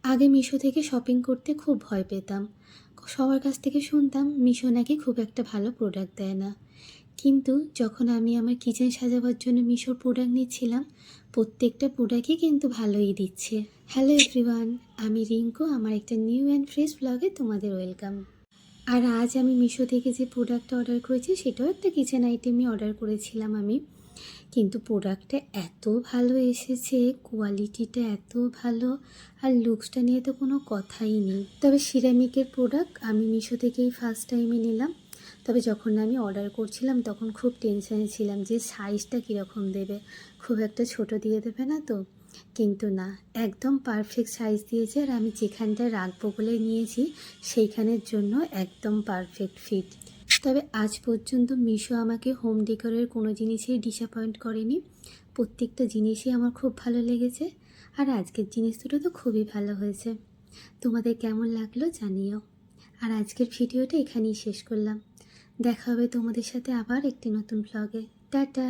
আগে মিশো থেকে শপিং করতে খুব ভয় পেতাম। সবার কাছ থেকে শুনতাম মিশো নাকি খুব একটা ভালো প্রোডাক্ট দেয় না। কিন্তু যখন আমি আমার কিচেন সাজাবার জন্য মিশোর প্রোডাক্ট নিচ্ছিলাম, প্রত্যেকটা প্রোডাক্টই কিন্তু ভালোই দিচ্ছে। হ্যালো এভরিওয়ান, আমি রিঙ্কু। আমার একটা নিউ অ্যান্ড ফ্রেশ ব্লগে তোমাদের ওয়েলকাম। আর আজ আমি মিশো থেকে যে প্রোডাক্টটা অর্ডার করেছি সেটাও একটা কিচেন আইটেমই অর্ডার করেছিলাম আমি। কিন্তু প্রোডাক্টটা এত ভালো এসেছে, কোয়ালিটিটা এত ভালো, আর লুকসটা নিয়ে তো কোনো কথাই নেই। তবে সিরামিকের প্রোডাক্ট আমি মিশো থেকেই ফার্স্ট টাইমে নিলাম। তবে যখন আমি অর্ডার করছিলাম তখন খুব টেনশানে ছিলাম যে সাইজটা কীরকম দেবে, খুব একটা ছোট দিয়ে দেবে না তো। কিন্তু না, একদম পারফেক্ট সাইজ দিয়েছে। আর আমি যেখানটায় রাখবো বলে নিয়েছি সেইখানের জন্য একদম পারফেক্ট ফিট। তবে আজ পর্যন্ত মিশো আমাকে হোম ডেকোরের কোনো জিনিসেই ডিসঅ্যাপয়েন্ট করেনি। প্রত্যেকটা জিনিসই আমার খুব ভালো লেগেছে। আর আজকের জিনিস দুটো তো খুবই ভালো হয়েছে। তোমাদের কেমন লাগলো জানিও। আর আজকের ভিডিওটা এখানেই শেষ করলাম। দেখা হবে তোমাদের সাথে আবার একটি নতুন ব্লগে। টাটা।